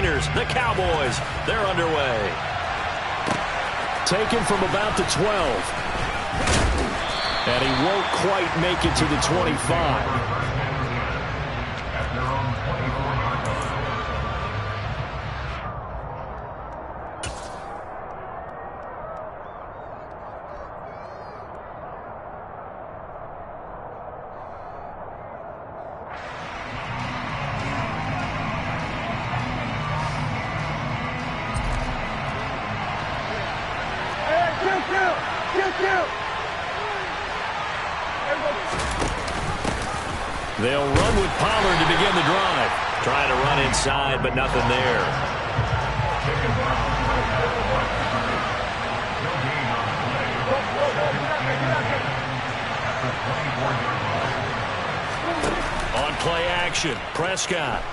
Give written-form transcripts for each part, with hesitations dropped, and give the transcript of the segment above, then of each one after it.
Niners, the Cowboys, they're underway. Taken from about the 12. And he won't quite make it to the 25. They'll run with Pollard to begin the drive. Trying to run inside, but nothing there. On play action, Prescott.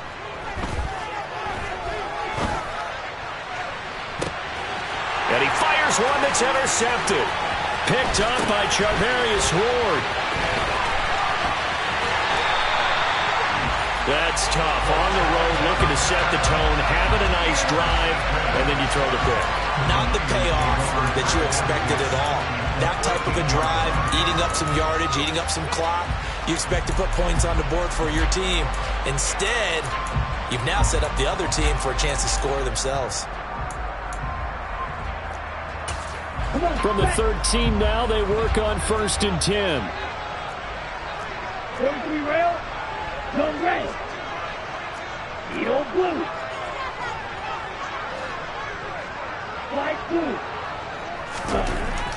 And he fires one that's intercepted. Picked up by Charvarius Ward. That's tough. On the road, looking to set the tone, having a nice drive, and then you throw the pick. Not the payoff that you expected at all. That type of a drive, eating up some yardage, eating up some clock. You expect to put points on the board for your team. Instead, you've now set up the other team for a chance to score themselves. From the 13 now, they work on 1st and 10.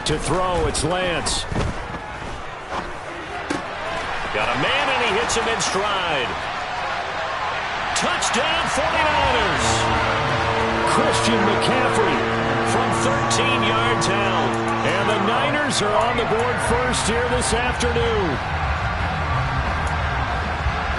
To throw, it's Lance. Got a man, and he hits him in stride. Touchdown, 49ers. Christian McCaffrey from 13 yards out. And the Niners are on the board first here this afternoon.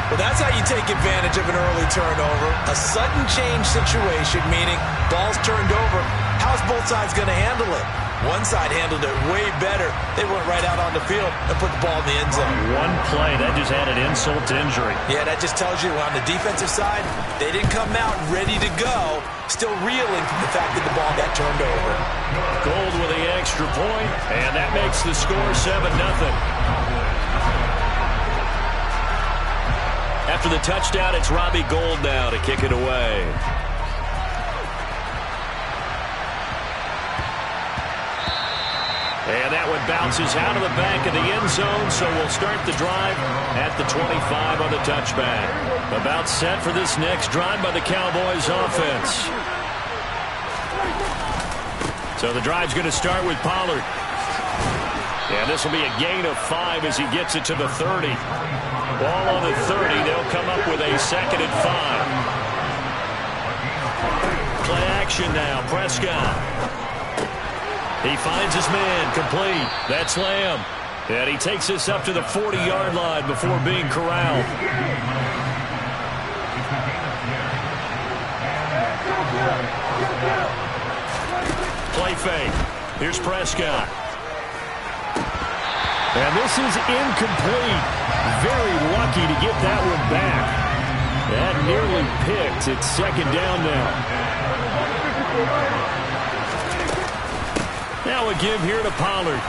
Well, that's how you take advantage of an early turnover. A sudden change situation, meaning ball's turned over. How's both sides going to handle it? One side handled it way better. They went right out on the field and put the ball in the end zone. One play, that just added insult to injury. Yeah, that just tells you on the defensive side, they didn't come out ready to go, still reeling from the fact that the ball got turned over. Gold with the extra point, and that makes the score 7-0. After the touchdown, it's Robbie Gould now to kick it away. And that one bounces out of the back of the end zone, so we'll start the drive at the 25 on the touchback. About set for this next drive by the Cowboys offense. So the drive's going to start with Pollard. And this will be a gain of 5 as he gets it to the 30. Ball on the 30. They'll come up with a 2nd and 5. Play action now. Prescott. He finds his man. Complete. That's Lamb. And he takes us up to the 40-yard line before being corralled. Play fake. Here's Prescott. And this is incomplete. Very lucky to get that one back. That nearly picked. It's 2nd down now. Now a give here to Pollard.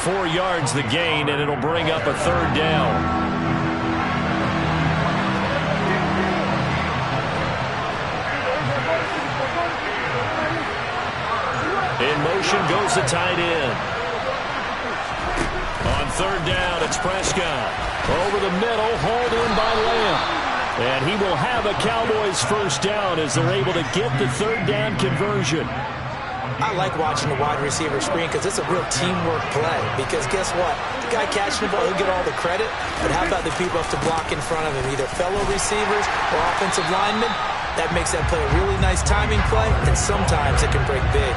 4 yards the gain, and it'll bring up a 3rd down. In motion goes the tight end. On 3rd down, it's Prescott. Over the middle, hauled in by Lamb. And he will have a Cowboys 1st down as they're able to get the 3rd down conversion. I like watching the wide receiver screen because it's a real teamwork play. Because guess what? The guy catching the ball, he'll get all the credit. But how about the people up to block in front of him, either fellow receivers or offensive linemen? That makes that play a really nice timing play, and sometimes it can break big.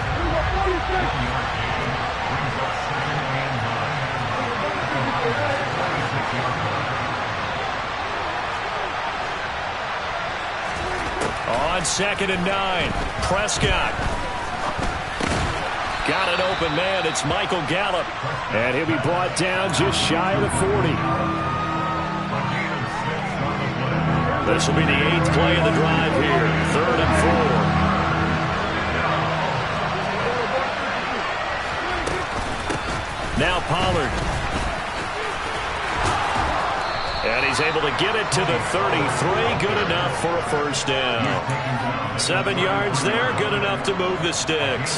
On 2nd and 9, Prescott. Got an open man. It's Michael Gallup. And he'll be brought down just shy of the 40. This will be the 8th play of the drive here. 3rd and 4. Now Pollard. And he's able to get it to the 33. Good enough for a first down. 7 yards there. Good enough to move the sticks.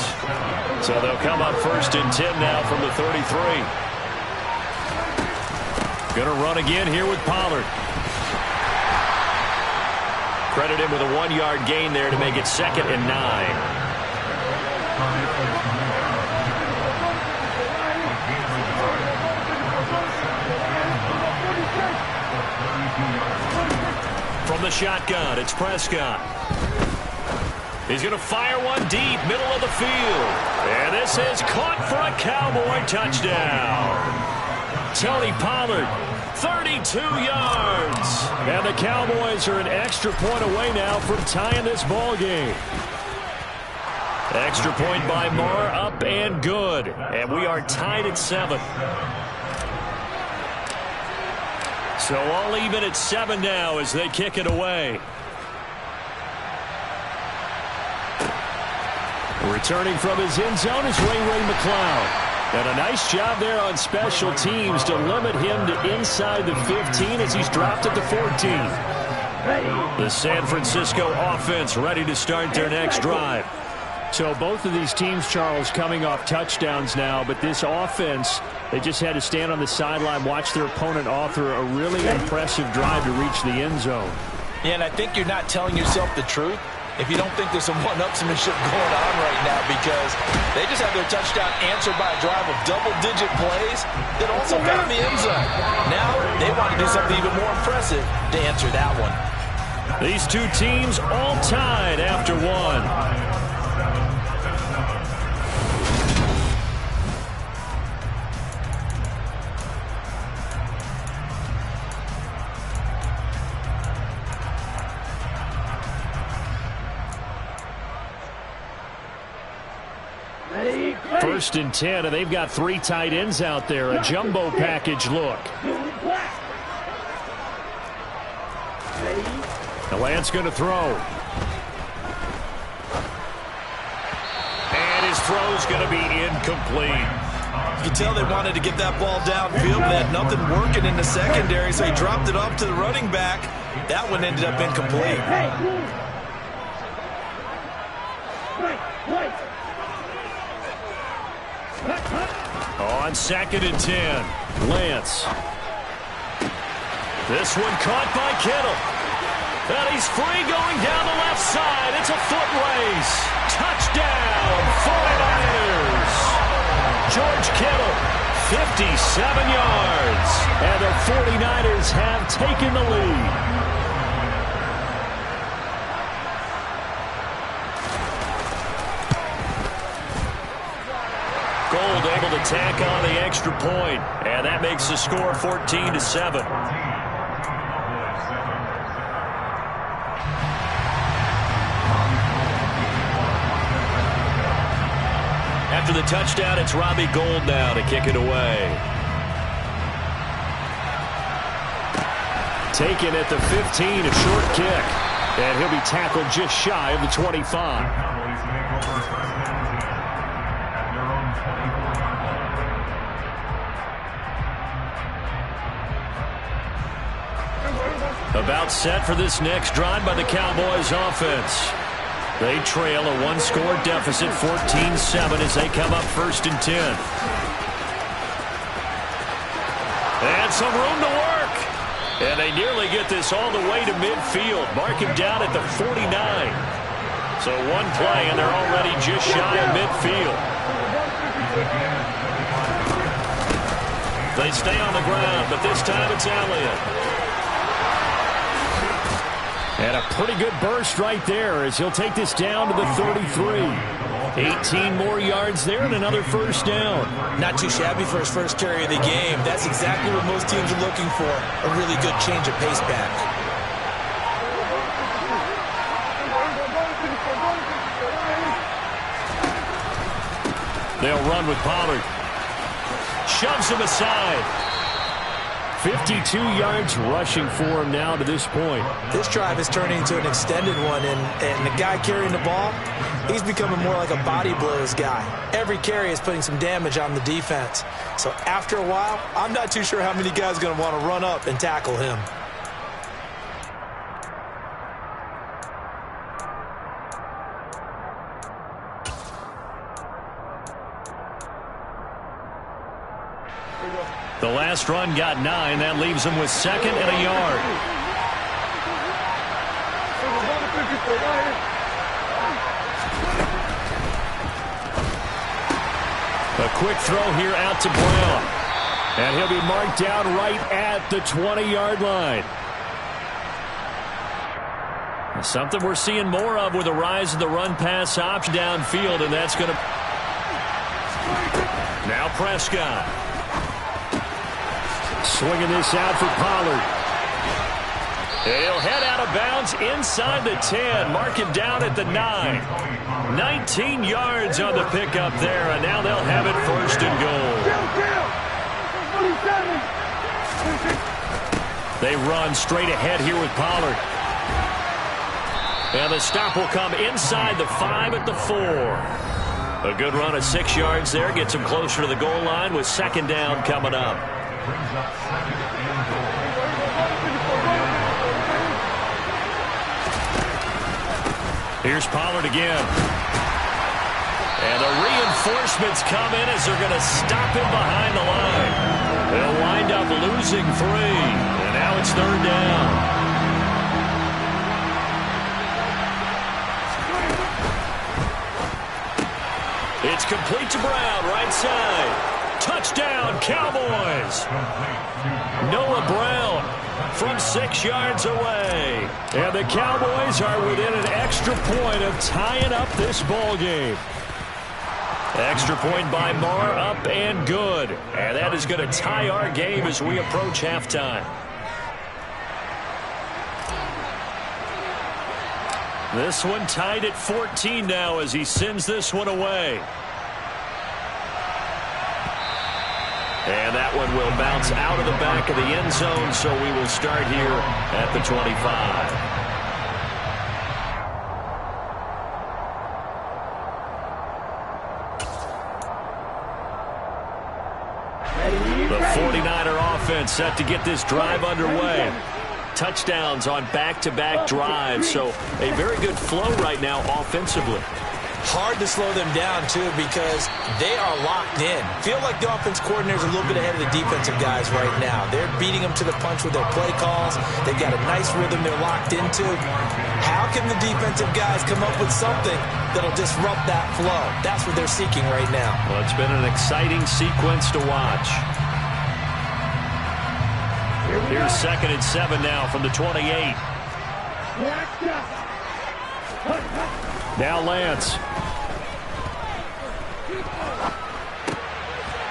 So they'll come up 1st and 10 now from the 33. Going to run again here with Pollard. Credit him with a 1-yard gain there to make it 2nd and 9. From the shotgun, it's Prescott. He's going to fire one deep, middle of the field. And this is caught for a Cowboy touchdown. Tony Pollard, 32 yards. And the Cowboys are an extra point away now from tying this ball game. Extra point by Marr, up and good. And we are tied at 7. So all even at 7 now as they kick it away. Returning from his end zone is Ray McCloud. And a nice job there on special teams to limit him to inside the 15 as he's dropped it to 14. The San Francisco offense ready to start their next drive. So both of these teams, Charles, coming off touchdowns now, but this offense, they just had to stand on the sideline, watch their opponent author a really impressive drive to reach the end zone. Yeah, and I think you're not telling yourself the truth if you don't think there's some one-upsmanship going on right now, because they just had their touchdown answered by a drive of double-digit plays that also found the end zone. Now they want to do something even more impressive to answer that one. These two teams all tied after 1. First and 10, and they've got 3 tight ends out there. A jumbo package look. The Lance going to throw. And his throw's going to be incomplete. You can tell they wanted to get that ball downfield, but they had nothing working in the secondary, so he dropped it off to the running back. That one ended up incomplete. On 2nd and 10, Lance. This one caught by Kittle. And he's free going down the left side. It's a foot race. Touchdown, 49ers. George Kittle, 57 yards. And the 49ers have taken the lead. Gold able to tack on the extra point, and that makes the score 14-7. After the touchdown, it's Robbie Gould now to kick it away. Taken at the 15, a short kick, and he'll be tackled just shy of the 25. About set for this next drive by the Cowboys offense. They trail a 1-score deficit, 14-7, as they come up 1st and 10. And some room to work. And they nearly get this all the way to midfield. Mark him down at the 49. So one play, and they're already just shy of midfield. They stay on the ground, but this time it's Elliott. And a pretty good burst right there as he'll take this down to the 33. 18 more yards there and another first down. Not too shabby for his first carry of the game. That's exactly what most teams are looking for, a really good change of pace back. They'll run with Pollard. Shoves him aside. 52 yards rushing for him now to this point. This drive is turning into an extended one, and the guy carrying the ball, he's becoming more like a body blows guy. Every carry is putting some damage on the defense. So after a while, I'm not too sure how many guys are going to want to run up and tackle him. The last run got 9. That leaves him with 2nd and a yard. A quick throw here out to Brown. And he'll be marked down right at the 20-yard line. Something we're seeing more of with the rise of the run-pass option downfield, and that's going to... Now Prescott. Swinging this out for Pollard. He'll head out of bounds inside the 10. Mark him down at the 9. 19 yards on the pickup there, and now they'll have it 1st and goal. They run straight ahead here with Pollard. And the stop will come inside the 5 at the 4. A good run of 6 yards there. Gets him closer to the goal line with 2nd down coming up. Here's Pollard again. And the reinforcements come in as they're going to stop him behind the line. They'll wind up losing 3. And now it's 3rd down. It's complete to Brown, right side. Touchdown, Cowboys. Noah Brown from 6 yards away. And the Cowboys are within an extra point of tying up this ball game. Extra point by Marr, up and good. And that is going to tie our game as we approach halftime. This one tied at 14 now as he sends this one away. And that one will bounce out of the back of the end zone, so we will start here at the 25. The 49er offense set to get this drive underway. Touchdowns on back-to-back drives, so a very good flow right now offensively. Hard to slow them down, too, because they are locked in. Feel like the offense coordinator's a little bit ahead of the defensive guys right now. They're beating them to the punch with their play calls. They've got a nice rhythm they're locked into. How can the defensive guys come up with something that'll disrupt that flow? That's what they're seeking right now. Well, it's been an exciting sequence to watch. Here's 2nd and 7 now from the 28. Now Lance.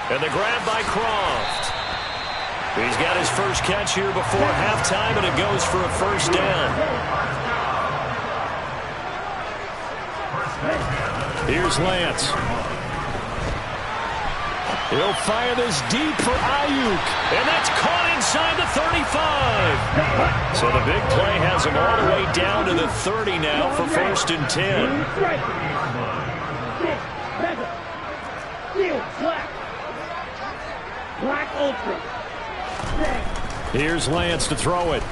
And the grab by Croft. He's got his first catch here before halftime, and it goes for a 1st down. Here's Lance. He'll fire this deep for Ayuk. And that's caught inside the 35. So the big play has him all the way down to the 30 now for 1st and 10. Here's Lance to throw it.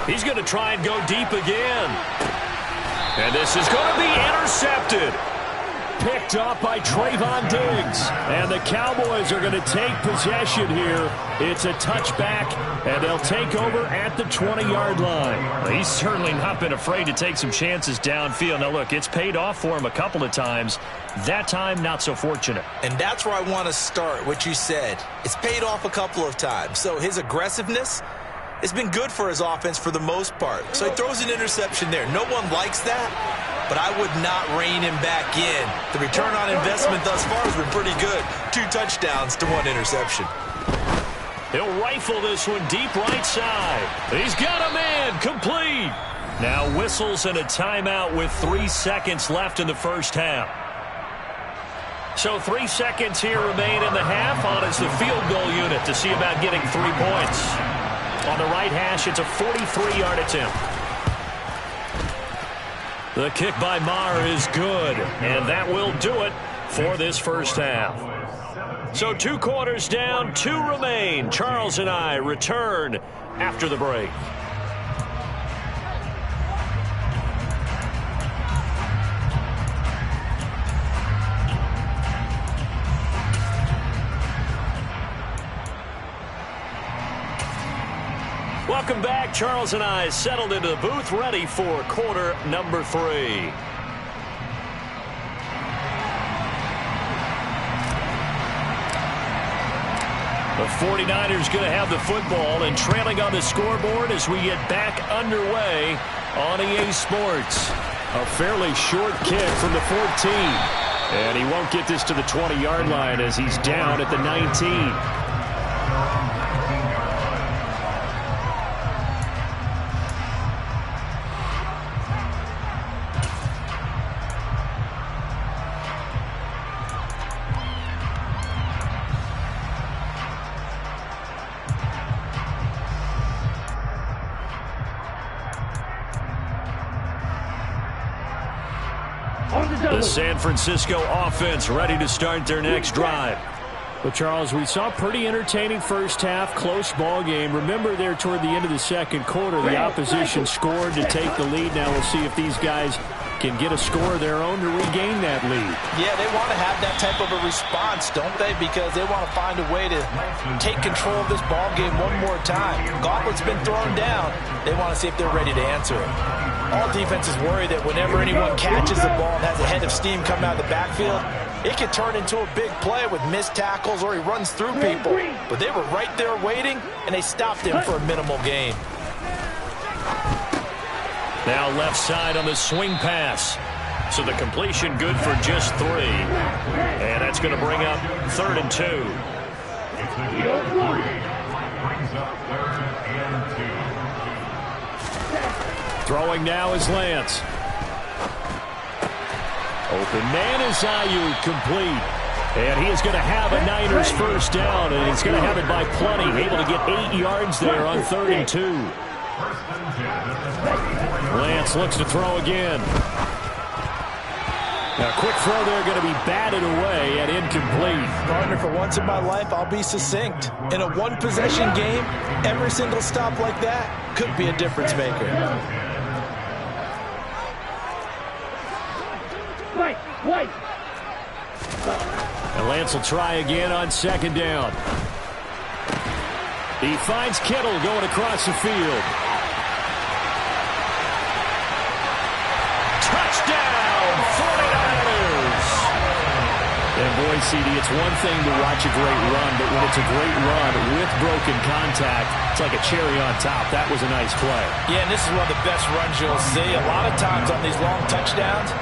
He's going to try and go deep again. And this is going to be intercepted. Picked up by Trayvon Diggs. And the Cowboys are going to take possession here. It's a touchback, and they'll take over at the 20-yard line. Well, he's certainly not been afraid to take some chances downfield. Now, look, it's paid off for him a couple of times. That time, not so fortunate. And that's where I want to start, what you said. It's paid off a couple of times. So his aggressiveness, it's been good for his offense for the most part. So he throws an interception there. No one likes that, but I would not rein him back in. The return on investment thus far has been pretty good. 2 touchdowns to 1 interception. He'll rifle this one deep right side. He's got a man, complete. Now whistles and a timeout with 3 seconds left in the first half. So 3 seconds here remain in the half. On is the field goal unit to see about getting 3 points. On the right hash, it's a 43-yard attempt. The kick by Maher is good, and that will do it for this first half. So 2 quarters down, 2 remain. Charles and I return after the break. Welcome back. Charles and I settled into the booth, ready for quarter number 3. The 49ers going to have the football and trailing on the scoreboard as we get back underway on EA Sports. A fairly short kick from the 14. And he won't get this to the 20-yard line as he's down at the 19. The San Francisco offense ready to start their next drive. Well, Charles, we saw pretty entertaining first half, close ball game. Remember there toward the end of the second quarter, the opposition scored to take the lead. Now we'll see if these guys can get a score of their own to regain that lead. Yeah, they want to have that type of a response, don't they? Because they want to find a way to take control of this ball game one more time. Gauntlet's been thrown down. They want to see if they're ready to answer it. All defenses worry that whenever anyone catches the ball and has a head of steam come out of the backfield, it can turn into a big play with missed tackles or he runs through people. But they were right there waiting, and they stopped him for a minimal gain. Now left side on the swing pass. So the completion good for just 3. And that's going to bring up 3rd and 2. Throwing now is Lance. Open man is Ayuk, complete. And he is going to have a Niners first down, and he's going to have it by plenty. Able to get 8 yards there on 3rd and 2. Lance looks to throw again. Now, a quick throw there, going to be batted away and incomplete. Partner, for once in my life, I'll be succinct. In a one-possession game, every single stop like that could be a difference maker. And Lance will try again on 2nd down. He finds Kittle going across the field. Touchdown, 49ers! And boy, CD, it's one thing to watch a great run, but when it's a great run with broken contact, it's like a cherry on top. That was a nice play. Yeah, and this is one of the best runs you'll see. A lot of times on these long touchdowns,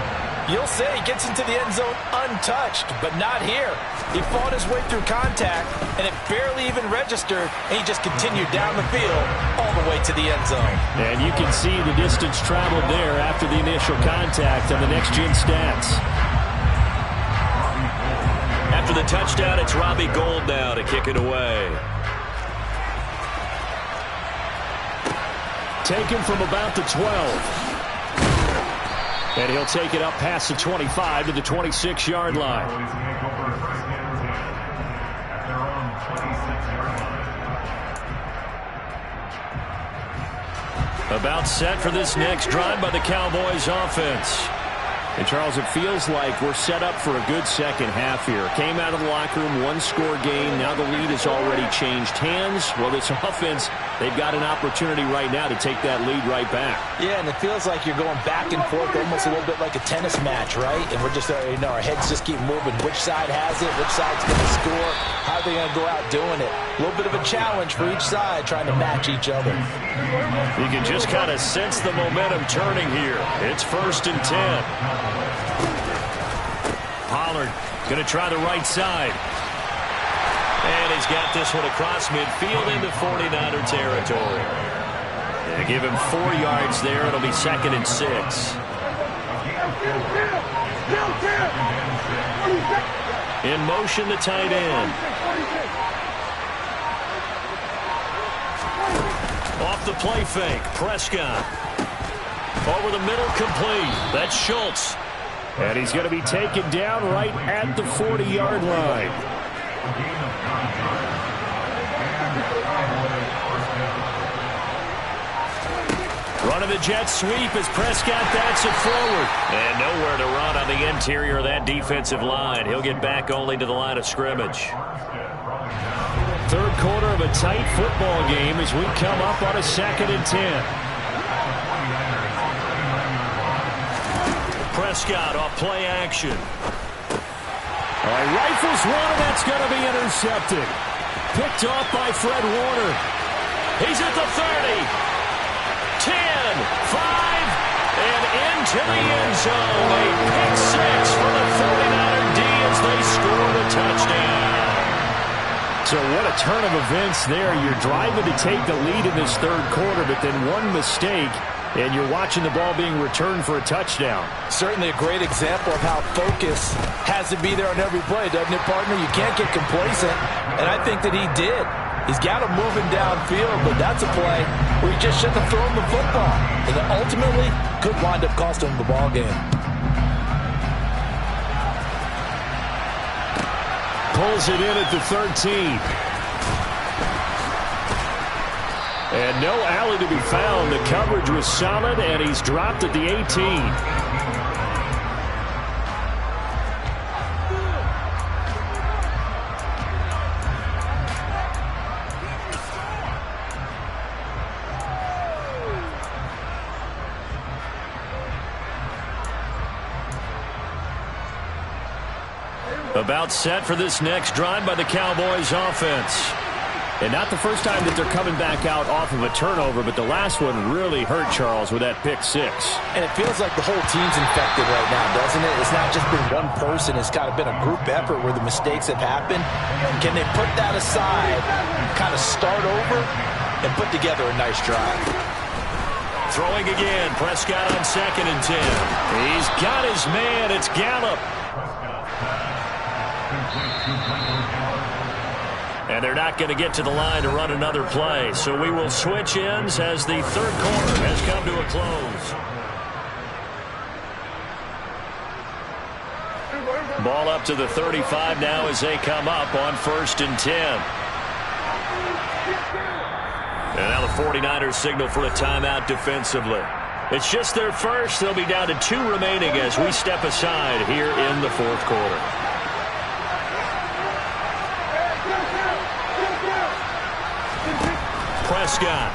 you'll say he gets into the end zone untouched, but not here. He fought his way through contact, and it barely even registered, and he just continued down the field all the way to the end zone. And you can see the distance traveled there after the initial contact on the next-gen stats. After the touchdown, it's Robbie Gould now to kick it away. Taken from about the 12. And he'll take it up past the 25 to the 26-yard line. About set for this next drive by the Cowboys offense. And, Charles, it feels like we're set up for a good second half here. Came out of the locker room, one-score game. Now the lead has already changed hands. Well, this offense, they've got an opportunity right now to take that lead right back. Yeah, and it feels like you're going back and forth almost a little bit like a tennis match, right? And we're just, our heads just keep moving. Which side has it? Which side's going to score? How are they going to go out doing it? A little bit of a challenge for each side trying to match each other. You can just kind of sense the momentum turning here. It's 1st and 10. Pollard going to try the right side. And he's got this one across midfield into 49er territory. They give him 4 yards there. It'll be 2nd and 6. In motion, the tight end. Off the play fake, Prescott. Over the middle, complete. That's Schultz. And he's going to be taken down right at the 40-yard line. Running the jet sweep as Prescott bats it forward. And nowhere to run on the interior of that defensive line. He'll get back only to the line of scrimmage. Third quarter of a tight football game as we come up on a 2nd and 10. Prescott off play action. Rifles one, and that's going to be intercepted. Picked off by Fred Warner. He's at the 30. 10, 5, and into the end zone. A pick six for the 49er D as they score the touchdown. So what a turn of events there. You're driving to take the lead in this third quarter, but then one mistake, and you're watching the ball being returned for a touchdown. Certainly a great example of how focus has to be there on every play, doesn't it, partner? You can't get complacent, and I think that he did. He's got him moving downfield, but that's a play where he just shouldn't have thrown the football. And ultimately, could wind up costing him the ball game. Pulls it in at the 13. And no alley to be found. The coverage was solid, and he's dropped at the 18. About set for this next drive by the Cowboys offense. And not the first time that they're coming back out off of a turnover, but the last one really hurt Charles with that pick six. And it feels like the whole team's infected right now, doesn't it? It's not just been one person. It's kind of been a group effort where the mistakes have happened. Can they put that aside, kind of start over, and put together a nice drive? Throwing again, Prescott on 2nd and 10. He's got his man. It's Gallup. And they're not going to get to the line to run another play. So we will switch ends as the third quarter has come to a close. Ball up to the 35 now as they come up on 1st and 10. And now the 49ers signal for a timeout defensively. It's just their first. They'll be down to 2 remaining as we step aside here in the fourth quarter. Prescott.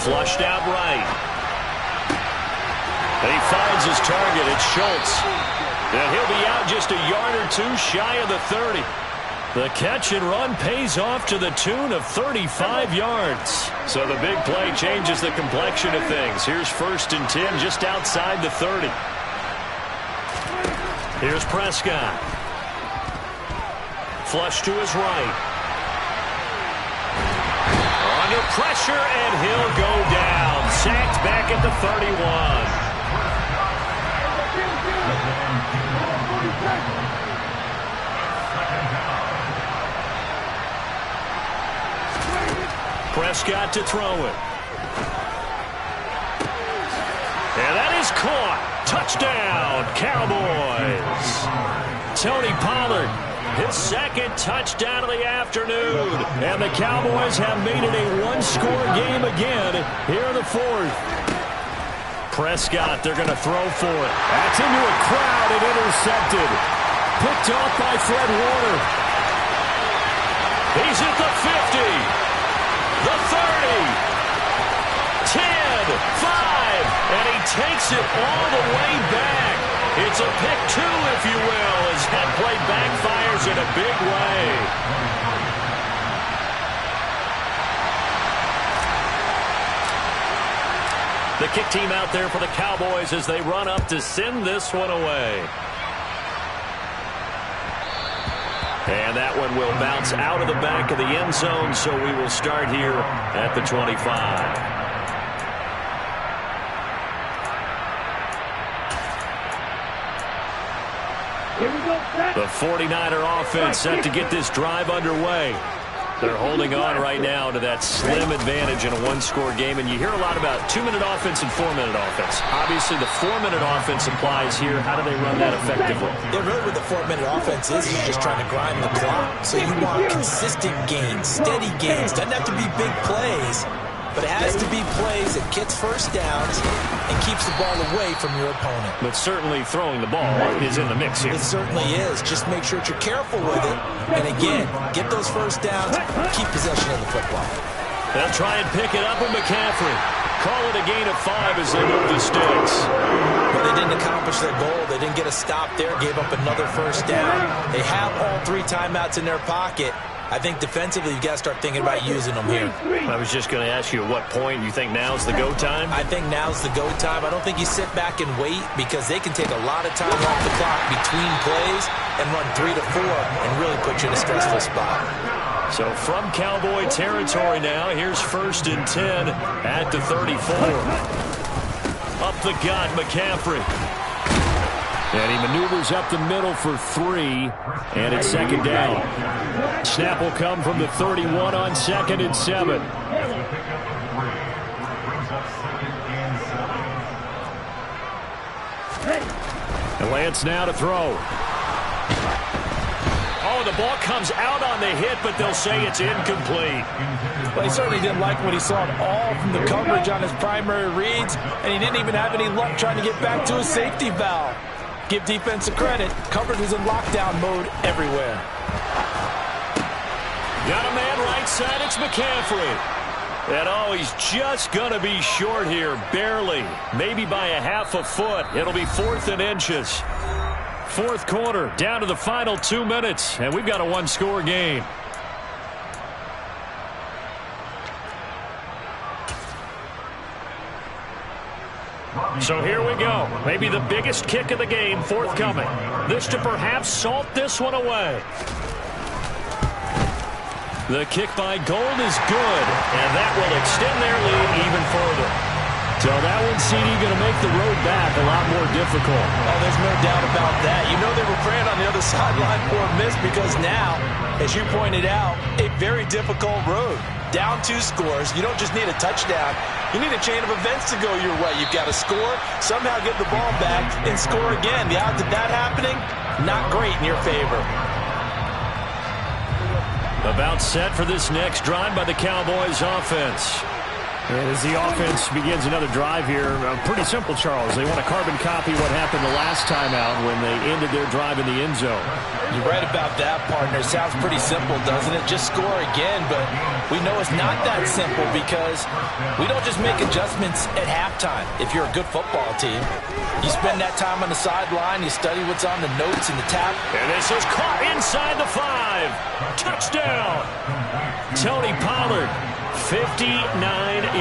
Flushed out right. And he finds his target. It's Schultz. And he'll be out just a yard or 2 shy of the 30. The catch and run pays off to the tune of 35 yards. So the big play changes the complexion of things. Here's 1st and 10 just outside the 30. Here's Prescott. Flush to his right. Under pressure, and he'll go down. Sacked back at the 31. Prescott to throw it. And that is caught. Touchdown, Cowboys. Tony Pollard, his 2nd touchdown of the afternoon. And the Cowboys have made it a 1-score game again here in the 4th. Prescott, they're going to throw for it. That's into a crowd and intercepted. Picked off by Fred Warner. He's at the 50. The 30. 10, 5, and he takes it all the way back. It's a pick 2, if you will, as that play backfires in a big way. The kick team out there for the Cowboys as they run up to send this one away. And that one will bounce out of the back of the end zone, so we will start here at the 25. The 49er offense set to get this drive underway. They're holding on right now to that slim advantage in a one-score game, and you hear a lot about 2-minute offense and 4-minute offense. Obviously, the 4-minute offense applies here. How do they run that effectively? Yeah, really what the 4-minute offense is just trying to grind the clock. So you want consistent gains, steady gains. Doesn't have to be big plays, but it has to be plays that gets first downs and keeps the ball away from your opponent. But certainly throwing the ball is in the mix here. It certainly is. Just make sure that you're careful with it. And again, get those first downs, keep possession of the football. They'll try and pick it up with McCaffrey. Call it a gain of 5 as they move the sticks. But they didn't accomplish their goal. They didn't get a stop there, gave up another first down. They have all 3 timeouts in their pocket. I think defensively, you've got to start thinking about using them here. I was just going to ask you at what point you think now's the go time? I think now's the go time. I don't think you sit back and wait because they can take a lot of time off the clock between plays and run 3 to 4 and really put you in a stressful spot. So from Cowboy territory now, here's 1st and 10 at the 34. Up the gut, McCaffrey. And he maneuvers up the middle for 3, and it's 2nd down. Snap will come from the 31 on 2nd and 7. And Lance now to throw. Oh, the ball comes out on the hit, but they'll say it's incomplete. Well, he certainly didn't like what he saw at all from the coverage on his primary reads, and he didn't even have any luck trying to get back to his safety valve. Give defense a credit. Coverage was in lockdown mode everywhere. Got a man right side. It's McCaffrey. And oh, he's just going to be short here. Barely. Maybe by a half a foot. It'll be 4th and inches. 4th quarter. Down to the final 2 minutes. And we've got a one-score game. So here we go. Maybe the biggest kick of the game forthcoming. This to perhaps salt this one away. The kick by Gold is good, and that will extend their lead even further. So that one, CD, going to make the road back a lot more difficult. Oh, there's no doubt about that. You know they were praying on the other sideline for a miss because now, as you pointed out, a very difficult road. Down 2 scores. You don't just need a touchdown. You need a chain of events to go your way. You've got to score, somehow get the ball back, and score again. The odds of that happening, not great in your favor. About set for this next drive by the Cowboys offense. And as the offense begins another drive here, pretty simple, Charles. They want to carbon copy what happened the last time out when they ended their drive in the end zone. You're right about that, partner. Sounds pretty simple, doesn't it? Just score again, but we know it's not that simple because we don't just make adjustments at halftime. If you're a good football team, you spend that time on the sideline, you study what's on the notes and the tap. And this is caught inside the 5. Touchdown! Tony Pollard. 59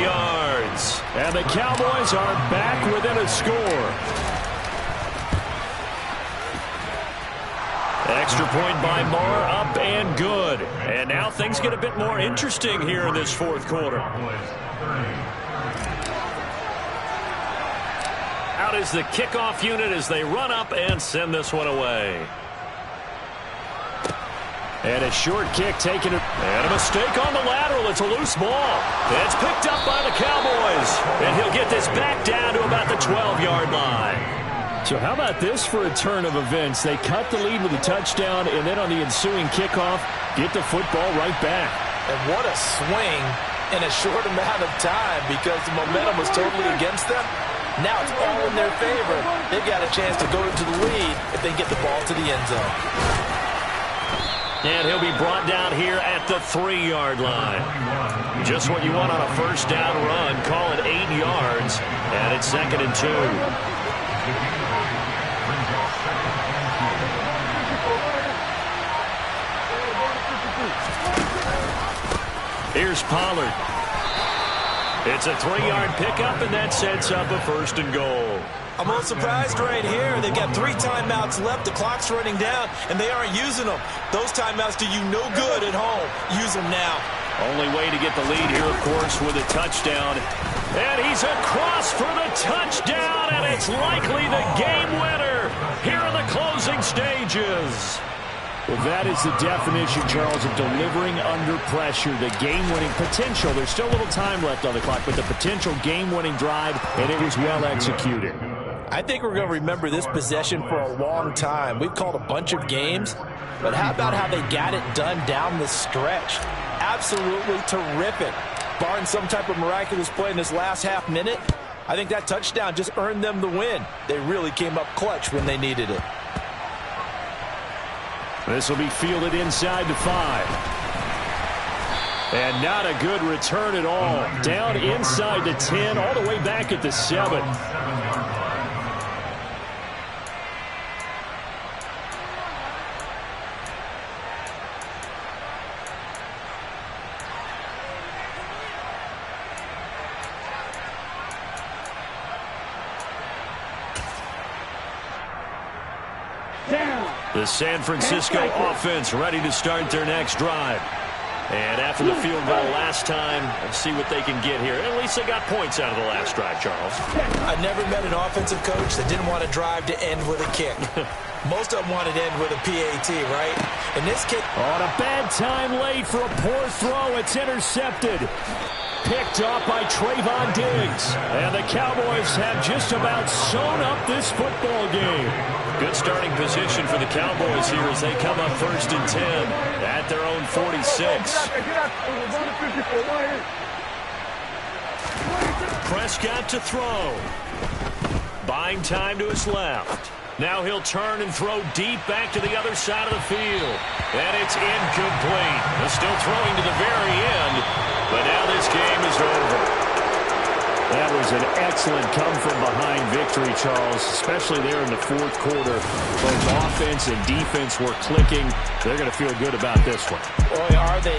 yards. And the Cowboys are back within a score. Extra point by Marr, up and good. And now things get a bit more interesting here in this 4th quarter. Out is the kickoff unit as they run up and send this one away. And a short kick taken. And a mistake on the lateral. It's a loose ball. It's picked up by the Cowboys. And he'll get this back down to about the 12-yard line. So how about this for a turn of events? They cut the lead with a touchdown, and then on the ensuing kickoff, get the football right back. And what a swing in a short amount of time because the momentum was totally against them. Now it's all in their favor. They've got a chance to go into the lead if they get the ball to the end zone. And he'll be brought down here at the 3-yard line. Just what you want on a first down run. Call it 8 yards. And it's 2nd and 2. Here's Pollard. It's a 3-yard pickup, and that sets up a 1st and goal. I'm a little surprised right here. They've got 3 timeouts left. The clock's running down, and they aren't using them. Those timeouts do you no good at home. Use them now. Only way to get the lead here, of course, with a touchdown. And he's across for the touchdown, and it's likely the game winner here in the closing stages. Well, that is the definition, Charles, of delivering under pressure. The game-winning potential. There's still a little time left on the clock, but the potential game-winning drive, and it was well executed. I think we're going to remember this possession for a long time. We've called a bunch of games, but how about how they got it done down the stretch? Absolutely terrific. Barring some type of miraculous play in this last half minute, I think that touchdown just earned them the win. They really came up clutch when they needed it. This will be fielded inside the 5. And not a good return at all. Down inside the 10, all the way back at the 7. The San Francisco offense ready to start their next drive. And after the field goal last time, let's see what they can get here. At least they got points out of the last drive, Charles. I never met an offensive coach that didn't want to drive to end with a kick. Most of them wanted to end with a PAT, right? In this case... On a bad time late for a poor throw. It's intercepted. Picked off by Trayvon Diggs. And the Cowboys have just about sewn up this football game. Good starting position for the Cowboys here as they come up 1st and 10 at their own 46. Prescott to throw. Buying time to his left. Now he'll turn and throw deep back to the other side of the field. And it's incomplete. He's still throwing to the very end, but now this game is over. That was an excellent come-from-behind victory, Charles, especially there in the 4th quarter. Both offense and defense were clicking. They're going to feel good about this one. Boy, are they